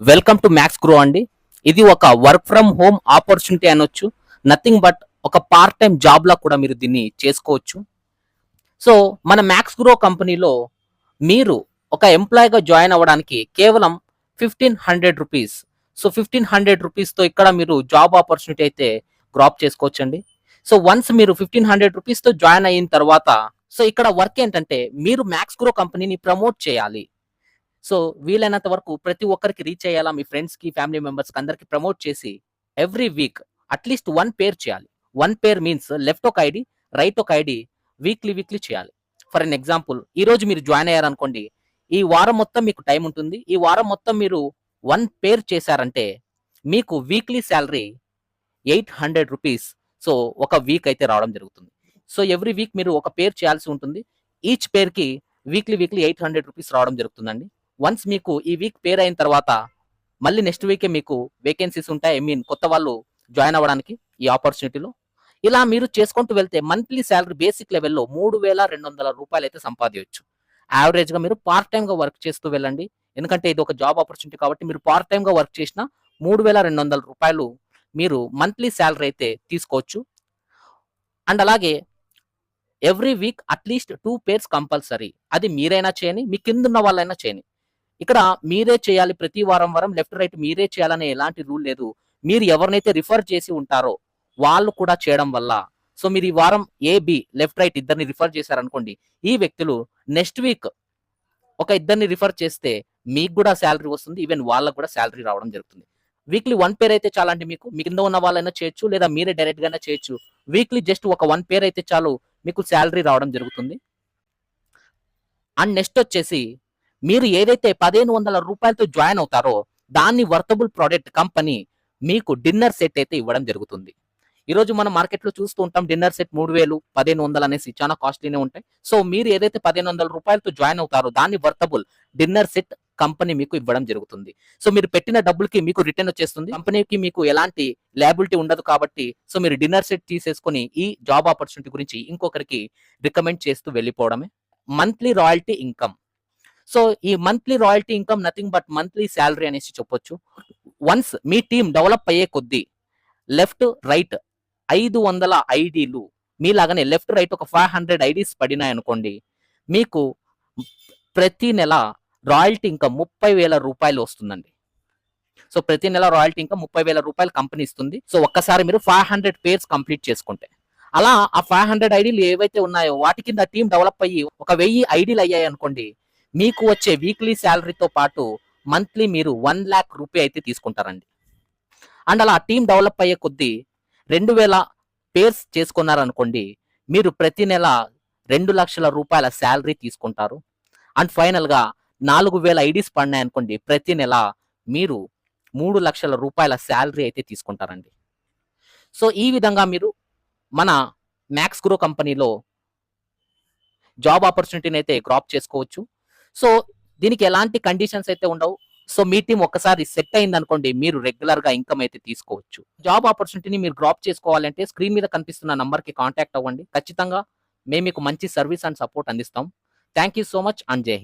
Welcome to max grow అండి. ఇది ఒక వర్క్ ఫ్రమ్ హోమ్ ఆపర్చునిటీ అనొచ్చు. నథింగ్ బట్ ఒక పార్ట్ టైం జాబ్ లా కూడా మీరు దీన్ని చేసుకోవచ్చు. సో మన మ్యాక్స్ గ్రో కంపెనీలో మీరు ఒక ఎంప్లాయీగా జాయిన్ అవ్వడానికి కేవలం 1500 రూపీస్. సో 1500 రూపీస్తో ఇక్కడ మీరు జాబ్ ఆపర్చునిటీ అయితే గ్రాప్ చేసుకోవచ్చండి. సో వన్స్ మీరు 1500 రూపీస్తో జాయిన్ అయిన తర్వాత సో ఇక్కడ వర్క్ ఏంటంటే మీరు మ్యాక్స్ గ్రో కంపెనీని ప్రమోట్ చేయాలి. సో వీలైనంత వరకు ప్రతి ఒక్కరికి రీచ్ అయ్యేలా మీ ఫ్రెండ్స్‌కి, ఫ్యామిలీ మెంబర్స్‌కి అందరికి ప్రమోట్ చేసి ఎవ్రీ వీక్ అట్‌లీస్ట్ 1 పేర్ చేయాలి. 1 పేర్ మీన్స్ లెఫ్ట్ ఒక ఐడీ, రైట్ ఒక ఐడీ వీక్లీ చేయాలి. ఫర్ ఎన్ ఎగ్జాంపుల్ ఈరోజు మీరు జాయిన్ అయ్యారనుకోండి. ఈ వారం మొత్తం మీకు టైం ఉంటుంది. ఈ వారం మొత్తం మీరు 1 పేర్ చేశారంటే మీకు వీక్లీ సాలరీ 800 రూపీస్. సో ఒక వీక్ అయితే రావడం జరుగుతుంది. సో ఎవ్రీ వీక్ మీరు ఒక పేర్ చేయాల్సి ఉంటుంది. ఈచ్ పేర్‌కి వీక్లీ 800 రూపీస్ రావడం జరుగుతుందండి. వన్స్ మీకు ఈ వీక్ పేర్ అయిన తర్వాత మళ్ళీ నెక్స్ట్ వీకే మీకు వేకెన్సీస్ ఉంటాయి. ఐ మీన్ కొత్త వాళ్ళు జాయిన్ అవ్వడానికి ఈ ఆపర్చునిటీలో. ఇలా మీరు చేసుకుంటూ వెళ్తే మంత్లీ సాలరీ బేసిక్ లెవెల్‌లో 3200 రూపాయలు అయితే సంపాదించొచ్చు. యావరేజ్‌గా మీరు పార్ట్ టైమ్‌గా వర్క్ చేస్తూ వెళ్ళండి. ఎందుకంటే ఇది ఒక జాబ్ ఆపర్చునిటీ కాబట్టి మీరు పార్ట్ టైమ్‌గా వర్క్ చేసినా 3200 రూపాయలు మీరు మంత్లీ సాలరీ అయితే తీసుకోవచ్చు. అండ్ అలాగే every week at least 2 pairs compulsory. అది మీరైనా చేయని, మీ కిందున్న వాళ్ళైనా చేయని. ఇక్కడ మీరే చేయాలి ప్రతి వారం లెఫ్ట్ రైట్ మీరే చేయాలనే ఎలాంటి రూల్ లేదు. మీరు ఎవరినైతే రిఫర్ చేసి ఉంటారో వాళ్ళు కూడా చేయడం వల్ల సో మీరు ఈ వారం ఏ, బి లెఫ్ట్ రైట్ ఇద్దరిని రిఫర్ చేశారనుకోండి. ఈ వ్యక్తులు నెక్స్ట్ వీక్ ఒక ఇద్దరిని రిఫర్ చేస్తే మీకు కూడా సాలరీ వస్తుంది. ఈవెన్ వాళ్ళకి కూడా సాలరీ రావడం జరుగుతుంది. వీక్లీ 1 పేర్ అయితే చాలండి మీకు. మీ కింద ఉన్న వాళ్ళైనా చేయొచ్చు లేదా మీరే డైరెక్ట్ గానే చేయొచ్చు. వీక్లీ జస్ట్ ఒక 1 పేర్ అయితే చాలు మీకు సాలరీ రావడం జరుగుతుంది. అండ్ నెక్స్ట్ వచ్చేసి మీరు ఏదైతే 1500 రూపాయలతో జాయిన్ అవుతారో దాన్ని వర్తబుల్ ప్రోడక్ట్ కంపెనీ మీకు డిన్నర్ సెట్ అయితే ఇవ్వడం జరుగుతుంది. ఈరోజు మనం మార్కెట్లో చూస్తూ ఉంటాం డిన్నర్ సెట్ 3000, 1500 అనేసి చాలా కాస్ట్లీనే ఉంటాయి. సో మీరు ఏదైతే 1500 రూపాయలతో జాయిన్ అవుతారో దాన్ని వర్తబుల్ డిన్నర్ సెట్ కంపెనీ మీకు ఇవ్వడం జరుగుతుంది. సో మీరు పెట్టిన డబ్బులకి మీకు రిటర్న్ వచ్చేస్తుంది. కంపెనీకి మీకు ఎలాంటి లయబిలిటీ ఉండదు కాబట్టి సో మీరు డిన్నర్ సెట్ తీసేసుకొని ఈ జాబ్ ఆపర్చునిటీ గురించి ఇంకొకరికి రికమెండ్ చేస్తూ వెళ్ళిపోవడమే. Monthly royalty income. సో ఈ monthly royalty income nothing but monthly salary అనేసి చెప్పొచ్చు. వన్స్ మీ టీం డెవలప్ అయ్యే కొద్దీ లెఫ్ట్ రైట్ 500 ఐడీలు మీలాగానే లెఫ్ట్ రైట్ ఒక 500 ఐడీస్ పడినాయి అనుకోండి. మీకు ప్రతి నెల రాయల్టీ ఇన్కమ్ 30,000 రూపాయలు వస్తుందండి. సో ప్రతి నెల రాయల్టీ ఇన్కమ్ 30,000 రూపాయలు కంపెనీ ఇస్తుంది. సో ఒక్కసారి మీరు 500 పేర్స్ కంప్లీట్ చేసుకుంటే అలా ఆ 500 ఐడీలు ఏవైతే ఉన్నాయో వాటి కింద టీం డెవలప్ అయ్యి ఒక 1000 ఐడీలు అయ్యాయి అనుకోండి. మీకు వచ్చే వీక్లీ సాలరీతో పాటు మంత్లీ మీరు 1 లాక్ రూపీ అయితే తీసుకుంటారండి. అండ్ అలా టీం డెవలప్ అయ్యే కొద్దీ 2000 పేర్స్ చేసుకున్నారనుకోండి. మీరు ప్రతి నెల 2 లక్షల రూపాయల సాలరీ తీసుకుంటారు. అండ్ ఫైనల్గా 4000 ఐడీస్ పడినాయనుకోండి. ప్రతి నెల మీరు 3 లక్షల రూపాయల సాలరీ అయితే తీసుకుంటారండి. సో ఈ విధంగా మీరు మన మ్యాక్స్ గ్రో కంపెనీలో జాబ్ ఆపర్చునిటీని అయితే గ్రాప్ చేసుకోవచ్చు. సో దీనికి ఎలాంటి కండిషన్స్ అయితే ఉండవు. సో మీ టీం ఒక్కసారి సెట్ అయింది అనుకోండి మీరు రెగ్యులర్ గా ఇన్కమ్ అయితే తీసుకోవచ్చు. జాబ్ ఆపర్చునిటీని మీరు డ్రాప్ చేసుకోవాలంటే స్క్రీన్ మీద కనిపిస్తున్న నంబర్ కి కాంటాక్ట్ అవ్వండి. ఖచ్చితంగా మేము మీకు మంచి సర్వీస్ అండ్ సపోర్ట్ అందిస్తాం. Thank you so much and జై హింద్.